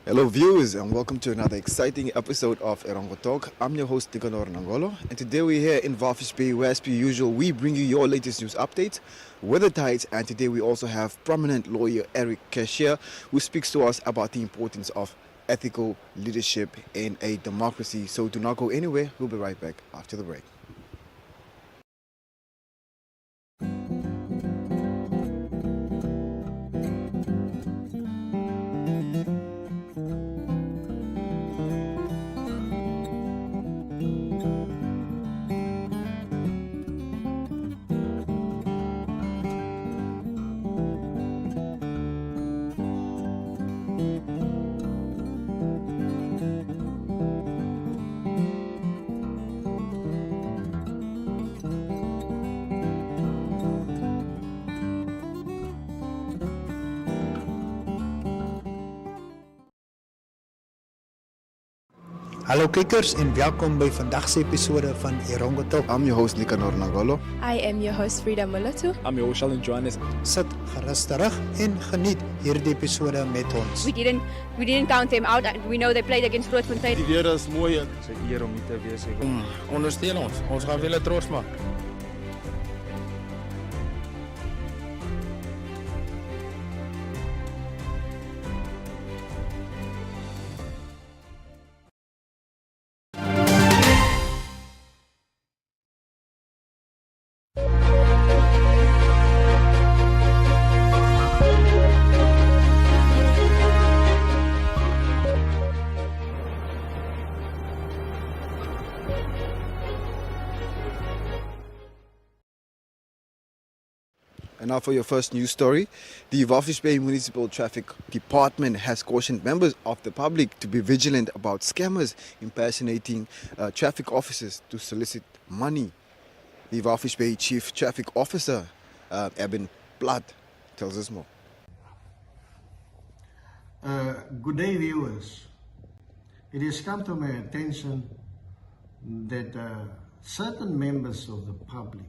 Hello viewers and welcome to another exciting episode of Erongo Talk. I'm your host Erongo and today we're here in Walvis Bay where as per usual we bring you your latest news updates, weather tides, and today we also have prominent lawyer Eric Cashier who speaks to us about the importance of ethical leadership in a democracy. So do not go anywhere, we'll be right back after the break. Hallo kijkers en welkom bij vandaag's episode van Erongo Talk. I'm your host Erongo. I am your host Frida Molatu. I'm your host Alan Johannes. Sit gerus terug en geniet hierdie episode met ons. We didn't count them out. We know they played against Grootfontein. Die weer is mooi. Dit is 'n eer om hier te wees. Ondersteun ons. Ons gaan julle trots maak. And now for your first news story, the Walvis Bay Municipal Traffic Department has cautioned members of the public to be vigilant about scammers impersonating traffic officers to solicit money. The Walvis Bay Chief Traffic Officer, Eben Platt, tells us more. Good day, viewers. It has come to my attention that certain members of the public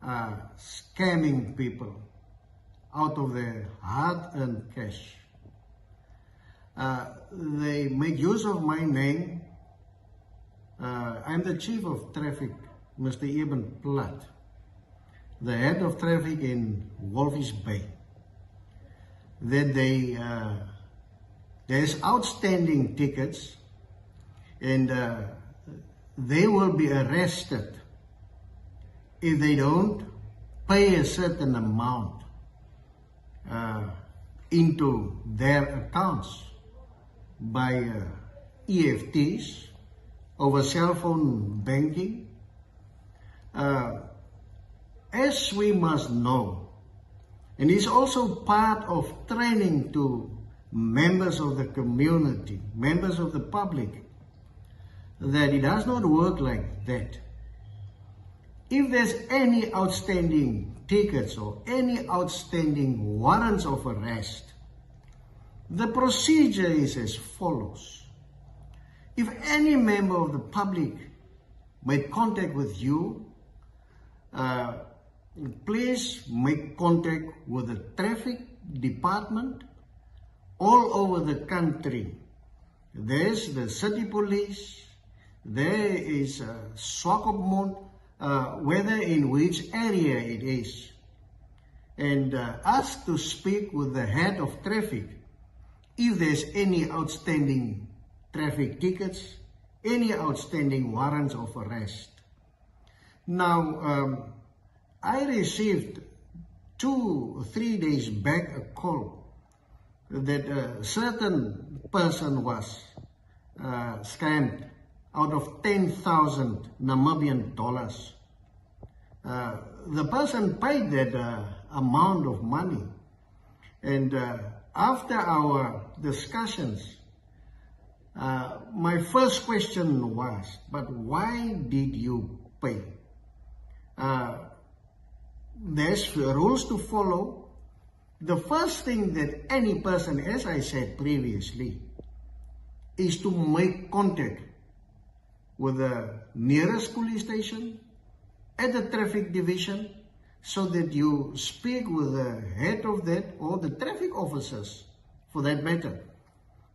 are scamming people out of their hard-earned cash. They make use of my name. I'm the Chief of Traffic, Mr. Eben Platt, the Head of Traffic in Walvis Bay. That there's outstanding tickets and they will be arrested if they don't pay a certain amount into their accounts by EFTs over cell phone banking. As we must know, and it's also part of training to members of the community, members of the public, that it does not work like that. If there's any outstanding tickets or any outstanding warrants of arrest, the procedure is as follows. If any member of the public made contact with you, please make contact with the traffic department all over the country. There's the city police, there is Swakopmond, whether in which area it is, and ask to speak with the head of traffic if there's any outstanding traffic tickets, any outstanding warrants of arrest. Now, I received 2 or 3 days back a call that a certain person was scammed out of 10,000 Namibian dollars. The person paid that amount of money, and after our discussions, my first question was, but why did you pay? There's rules to follow. The first thing that any person, as I said previously, is to make contact with the nearest police station, at the traffic division, so that you speak with the head of that or the traffic officers for that matter,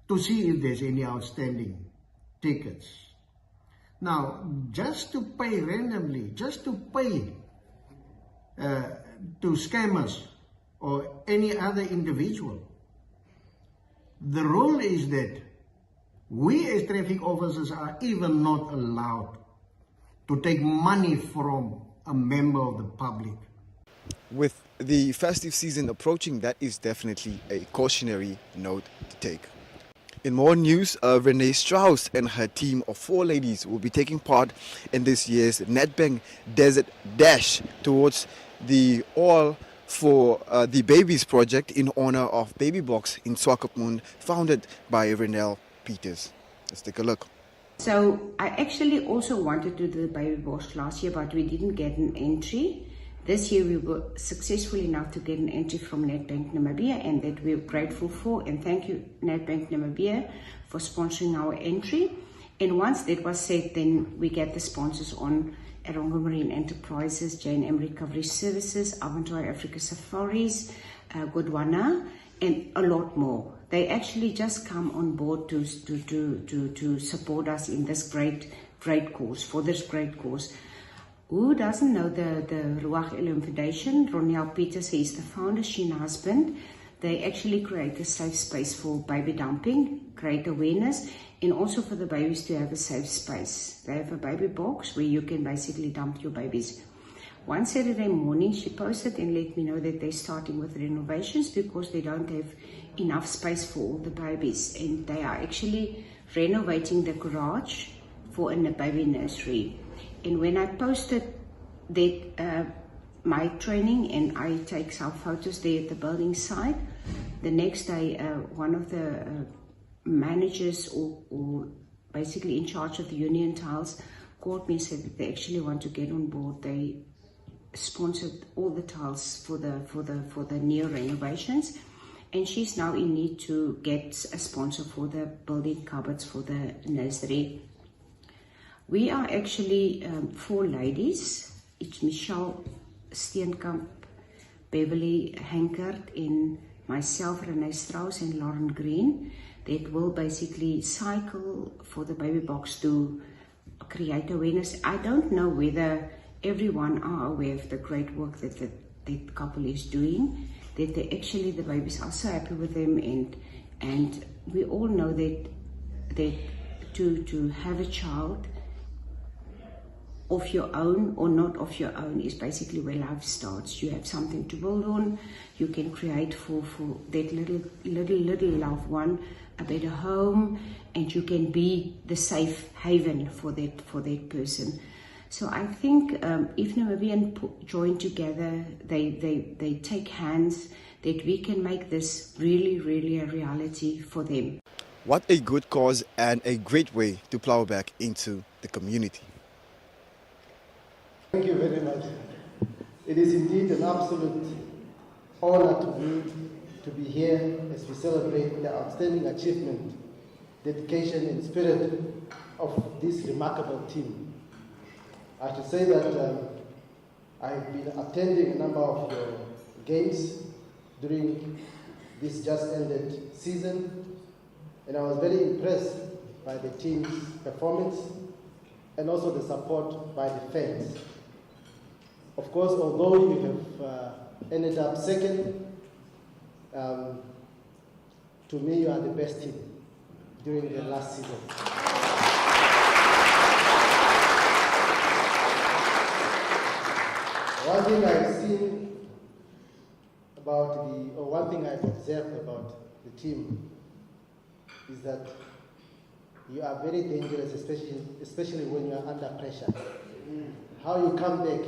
to see if there's any outstanding tickets. Now, just to pay randomly, just to pay to scammers or any other individual, the rule is that we as traffic officers are even not allowed to take money from a member of the public. With the festive season approaching, that is definitely a cautionary note to take. In more news, Renee Strauss and her team of 4 ladies will be taking part in this year's Nedbank Desert Dash towards the All for the Babies project in honor of Baby Box in Swakopmund, founded by Renelle Peters. Let's take a look. So I actually also wanted to do the Baby Box last year, but we didn't get an entry. This year we were successful enough to get an entry from Nedbank Namibia, and that we're grateful for, and thank you Nedbank Namibia for sponsoring our entry. And once that was set, then we get the sponsors on Erongo Marine Enterprises, J&M Recovery Services, Aventura Africa Safaris, Godwana, and a lot more. They actually just come on board to support us in this great cause, for this great cause. Who doesn't know the Ruach Elohim Foundation? Ronelle Peters is the founder, she and her husband. They actually create a safe space for baby dumping, create awareness, and also for the babies to have a safe space. They have a baby box where you can basically dump your babies. One Saturday morning, she posted and let me know that they're starting with renovations because they don't have enough space for all the babies. And they are actually renovating the garage for a baby nursery. And when I posted that my training and I take some photos there at the building site, the next day one of the managers or basically in charge of the Union Tiles called me and said that they actually want to get on board. They sponsored all the tiles for the new renovations, and she's now in need to get a sponsor for the building cupboards for the nursery. We are actually 4 ladies. It's Michelle Steenkamp, Beverly Hankert, and myself, Renee Strauss, and Lauren Green, that will basically cycle for the baby box to create awareness. I don't know whether everyone are aware of the great work that that couple is doing, that they actually, the babies are so happy with them, and we all know that to have a child of your own or not of your own is basically where life starts. You have something to build on. You can create for that little loved one a better home, and you can be the safe haven for that person. So I think if Namibian join together, they take hands, that we can make this really a reality for them. What a good cause and a great way to plow back into the community. Thank you very much. It is indeed an absolute honor to me to be here as we celebrate the outstanding achievement, dedication and spirit of this remarkable team. I should say that I've been attending a number of your games during this just ended season, and I was very impressed by the team's performance and also the support by the fans. Of course, although you have ended up second, to me you are the best team during the last season. One thing I've seen about one thing I've observed about the team is that you are very dangerous, especially when you are under pressure. How you come back,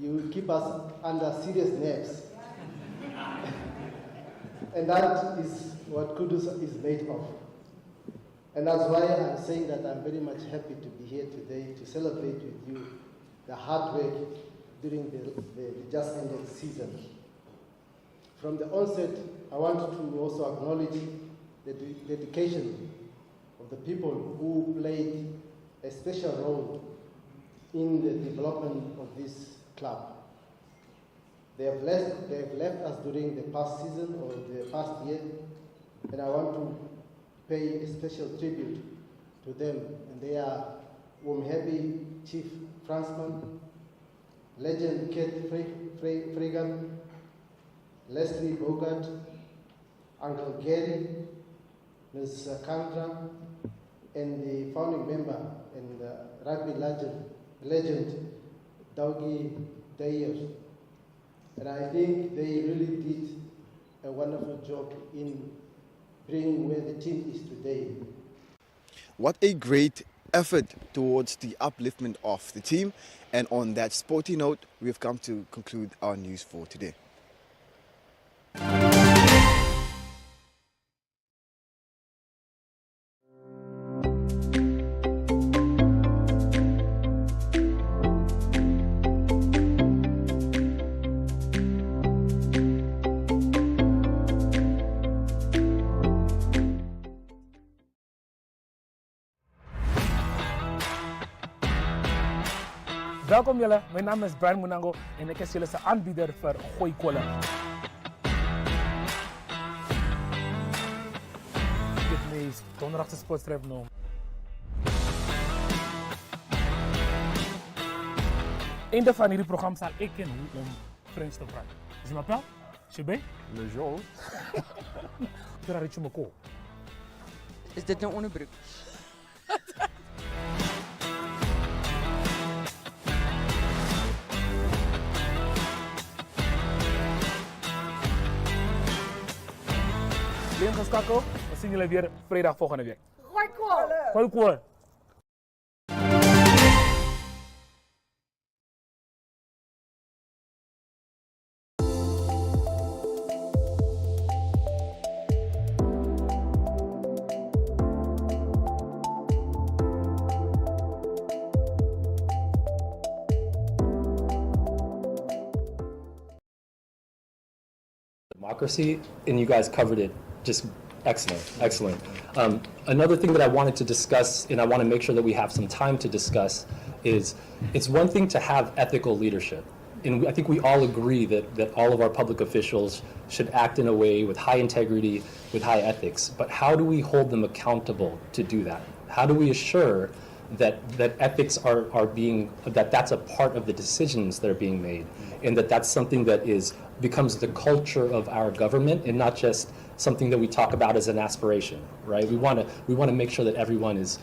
you keep us under serious nerves. And that is what Kudus is made of. And that's why I'm saying that I'm very much happy to be here today to celebrate with you the hard work during the just ended season. From the onset, I want to also acknowledge the dedication of the people who played a special role in the development of this club. They have left us during the past season or the past year, and I want to pay a special tribute to them. And they are Happy Chief Fransman, Legend Kate Fregan, Leslie Bogart, Uncle Gary, Ms. Kandra, and the founding member and rugby legend Dougie Dayers. And I think they really did a wonderful job in bringing where the team is today. What a great effort towards the upliftment of the team. And on that sporty note, we've come to conclude our news for today. Welkom jullie, mijn naam is Brian Munango en ik is jullie aanbieder voor Gooi Kolen. Dit meest donderdagse sportstrip noem. Einde van hierdie programma zal ik en hoe om Frans te praten. Je m'appelle? Je bent? Le Jean. Je raar je me ko. Is dit nou onderbroek? Blijf geschakeld. We zien jullie weer vrijdag volgende week. Gooi kool! Democracy, and you guys covered it just excellent. Another thing that I wanted to discuss, and I want to make sure that we have some time to discuss, is it's one thing to have ethical leadership. And I think we all agree that all of our public officials should act in a way with high integrity, with high ethics. But how do we hold them accountable to do that? How do we assure that ethics are being, that's a part of the decisions that are being made, and that's something that becomes the culture of our government and not just something that we talk about as an aspiration, right? We want to make sure that everyone is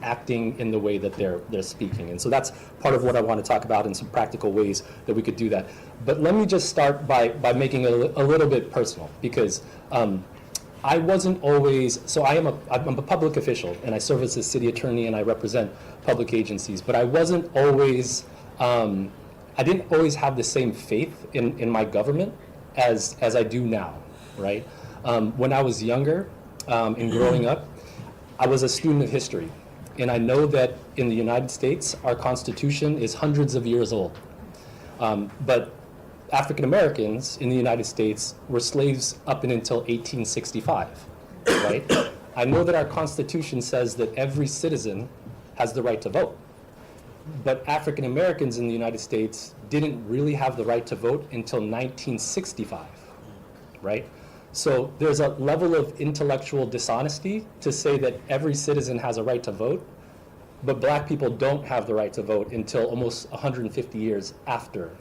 acting in the way that they're speaking, and so that's part of what I want to talk about in some practical ways that we could do that. But let me just start by making it a little bit personal, because I wasn't always, so I'm a public official and I serve as a city attorney and I represent public agencies, but I wasn't always, I didn't always have the same faith in my government as I do now, right? When I was younger and growing up, I was a student of history. And I know that in the United States, our Constitution is hundreds of years old. But African Americans in the United States were slaves up until 1865, right? I know that our Constitution says that every citizen has the right to vote. But African Americans in the United States didn't really have the right to vote until 1965, right? So there's a level of intellectual dishonesty to say that every citizen has a right to vote, but black people don't have the right to vote until almost 150 years after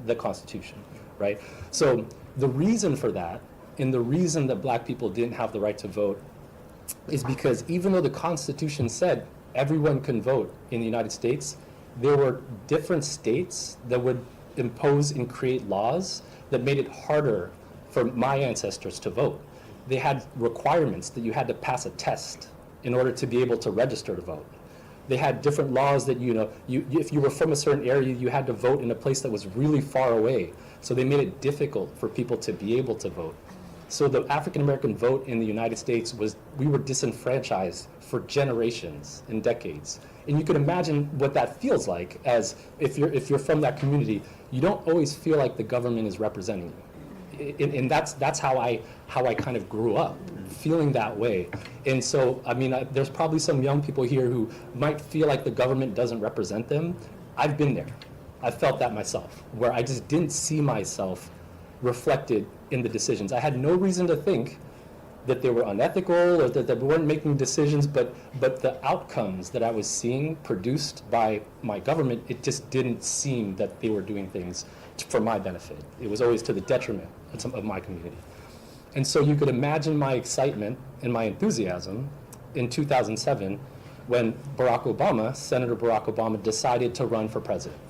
the Constitution, right? So the reason for that, and the reason that black people didn't have the right to vote, is because even though the Constitution said everyone can vote in the United States, there were different states that would impose and create laws that made it harder for my ancestors to vote. They had requirements that you had to pass a test in order to be able to register to vote. They had different laws that, if you were from a certain area, you had to vote in a place that was really far away. So they made it difficult for people to be able to vote. So the African American vote in the United States we were disenfranchised for generations and decades. And you can imagine what that feels like, as if you're from that community, you don't always feel like the government is representing you. And that's how I kind of grew up, feeling that way. And so, I mean, there's probably some young people here who might feel like the government doesn't represent them. I've been there. I felt that myself, where I just didn't see myself reflected in the decisions. I had no reason to think that they were unethical or that they weren't making decisions, but the outcomes that I was seeing produced by my government, it just didn't seem that they were doing things for my benefit. It was always to the detriment of my community. And so you could imagine my excitement and my enthusiasm in 2007 when Senator Barack Obama decided to run for president.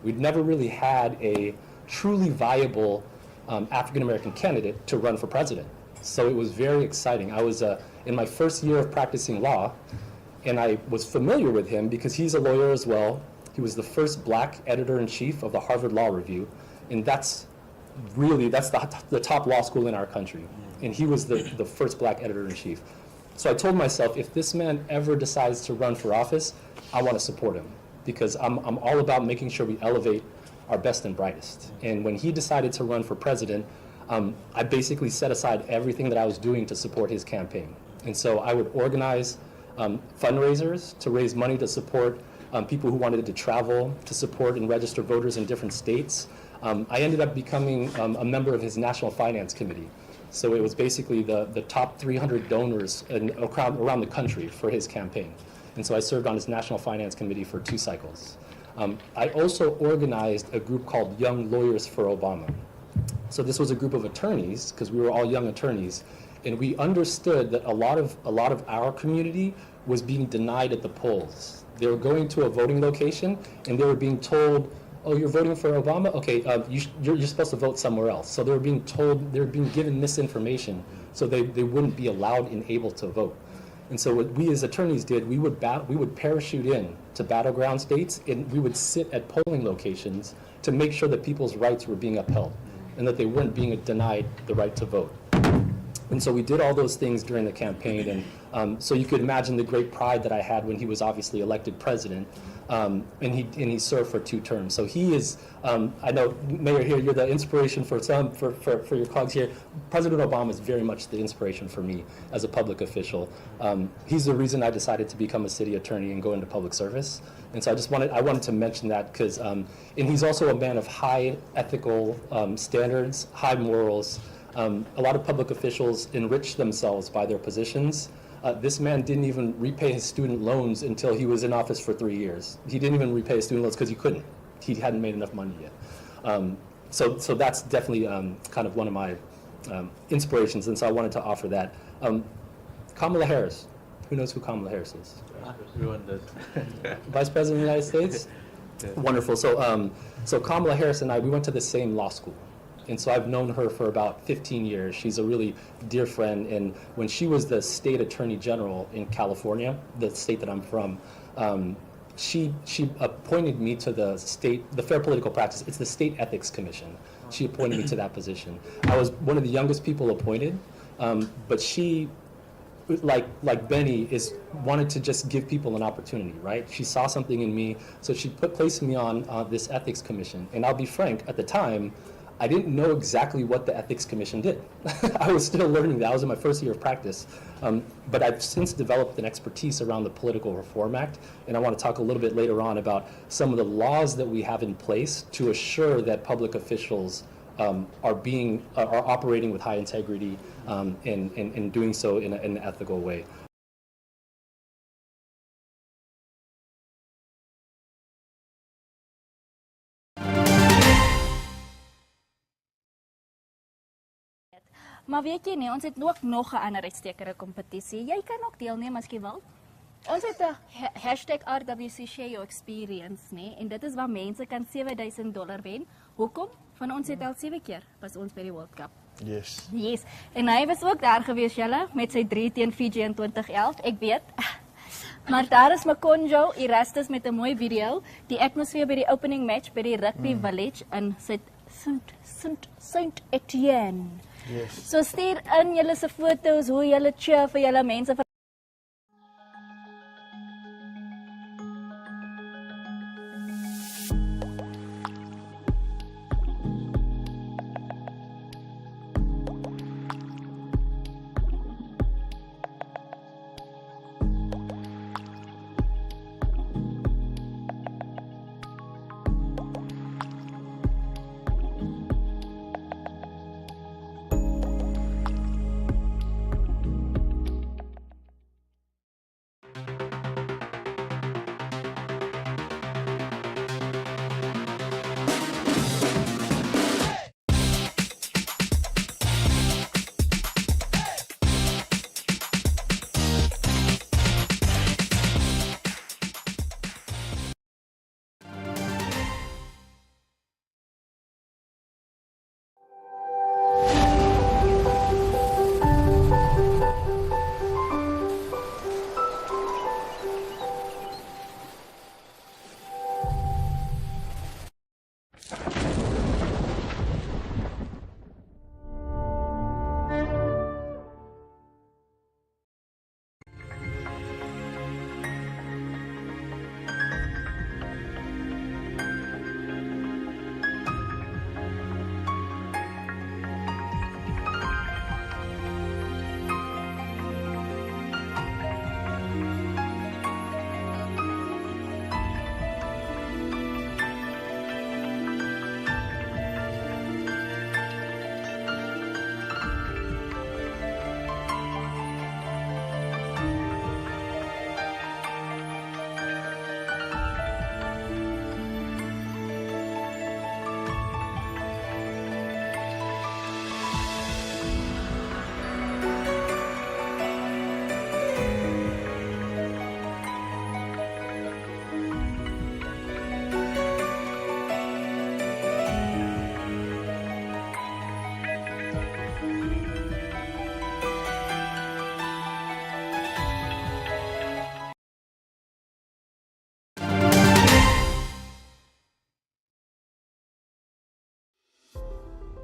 We'd never really had a truly viable African-American candidate to run for president. So it was very exciting. I was in my first year of practicing law, and I was familiar with him because he's a lawyer as well. He was the first black editor-in-chief of the Harvard Law Review, and that's the top law school in our country. And he was the first black editor-in-chief. So I told myself, if this man ever decides to run for office, I want to support him, because I'm all about making sure we elevate our best and brightest. And when he decided to run for president, I basically set aside everything that I was doing to support his campaign. And so I would organize fundraisers to raise money to support people who wanted to travel, to support and register voters in different states. I ended up becoming a member of his National Finance Committee. So it was basically the top 300 donors around the country for his campaign. And so I served on his National Finance Committee for 2 cycles. I also organized a group called Young Lawyers for Obama. So this was a group of attorneys, because we were all young attorneys, and we understood that a lot of our community was being denied at the polls. They were going to a voting location, and they were being told, oh, you're voting for Obama? Okay, you're supposed to vote somewhere else. So they were being given misinformation, so they wouldn't be allowed and able to vote. And so what we as attorneys did, we would parachute in to battleground states, and we would sit at polling locations to make sure that people's rights were being upheld and that they weren't being denied the right to vote. And so we did all those things during the campaign, and so you could imagine the great pride that I had when he was obviously elected president, and he served for 2 terms. So he is, I know, Mayor, here, you're the inspiration for your colleagues here. President Obama is very much the inspiration for me as a public official. He's the reason I decided to become a city attorney and go into public service. And so I wanted to mention that because, and he's also a man of high ethical standards, high morals. A lot of public officials enrich themselves by their positions. This man didn't even repay his student loans until he was in office for 3 years. He didn't even repay his student loans because he couldn't. He hadn't made enough money yet. So that's definitely kind of one of my inspirations, and so I wanted to offer that. Kamala Harris. Who knows who Kamala Harris is? Everyone does. Vice President of the United States? Yeah. Wonderful. So Kamala Harris and I, we went to the same law school. And so I've known her for about 15 years. She's a really dear friend. And when she was the state attorney general in California, the state that I'm from, she appointed me to the Fair Political Practice. It's the State Ethics Commission. She appointed me to that position. I was one of the youngest people appointed, but she, like Benny, wanted to just give people an opportunity, right? She saw something in me, so she placed me on this ethics commission. And I'll be frank, at the time, I didn't know exactly what the Ethics Commission did. I was still learning that. I was in my first year of practice. But I've since developed an expertise around the Political Reform Act, and I want to talk a little bit later on about some of the laws that we have in place to assure that public officials are operating with high integrity and doing so in an ethical way. Maar weet jy nie, ons het ook nog 'n ander uitstekende kompetisie. Jy kan ook deelneem as jy wil. Ons het 'n #RWC Share Your Experience, nee, en dit is waar mense kan $7,000 wen. Hoekom? Van ons het al 7 keer was ons by die World Cup. Yes. Yes. En hy was ook daar gewees, julle, met sy 3 teen Fiji in 2011. Ek weet. Maar daar is Makonjo Erastus met 'n mooi video. Die atmosfeer by die opening match by die Rugby Village in Saint Etienne. Yes. So stuur in julle se foto's hoe julle cheer vir julle mense.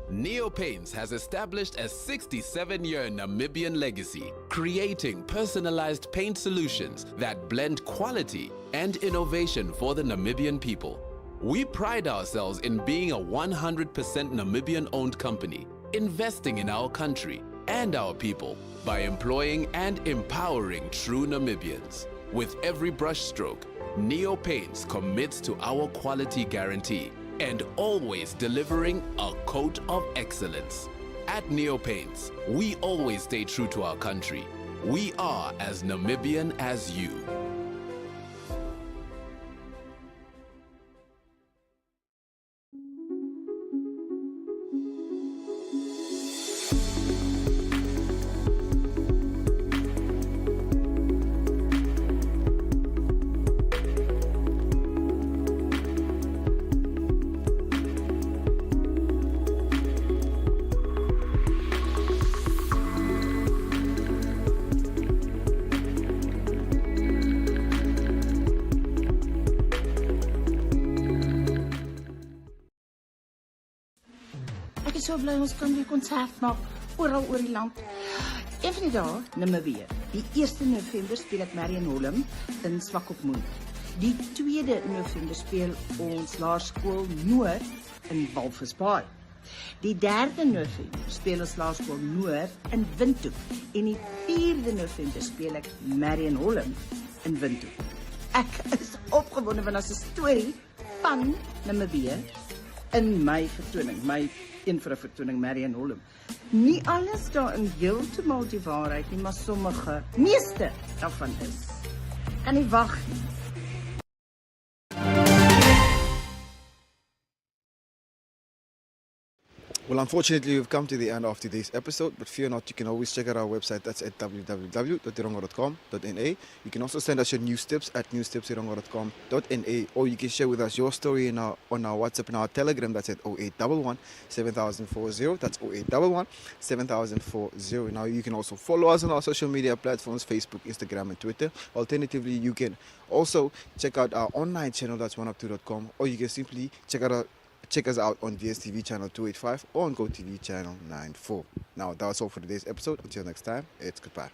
Neo Paints has established a 67-year Namibian legacy, creating personalized paint solutions that blend quality and innovation for the Namibian people. We pride ourselves in being a 100% Namibian-owned company, investing in our country and our people by employing and empowering true Namibians. With every brushstroke, Neo Paints commits to our quality guarantee and always delivering a coat of excellence. At Neo Paints, we always stay true to our country. We are as Namibian as you. Ek is so bly ons kan weer konsert maak oral oor die land. Een van die dae, Namibië. Die 1 November speel ek Marion Holm in Swakopmund. Die 2 November speel ons laerskool Noord in Walvisbaai. Die 3 November speel ons laerskool Noord in Windhoek en die 4 November speel ek Marion Holm in Windhoek. Ek is opgewonde want daar's 'n storie van Namibië in my vertoning, my een vir 'n vertoning Marion Holm. Nie alles daarin heeltemal die waarheid nie, maar sommige, meeste daarvan is. Kan nie wag nie. Well, unfortunately, we've come to the end of today's episode, but fear not, you can always check out our website. That's at www.erongo.com.na. You can also send us your news tips at newstipserongo.com.na, or you can share with us your story on our WhatsApp and our Telegram. That's at 0811 7040. That's 0811 7040. Now, you can also follow us on our social media platforms, Facebook, Instagram, and Twitter. Alternatively, you can also check out our online channel, that's oneup2.com, or you can simply check us out on DSTV channel 285 or on GoTV channel 94. Now, that's all for today's episode. Until next time, it's goodbye.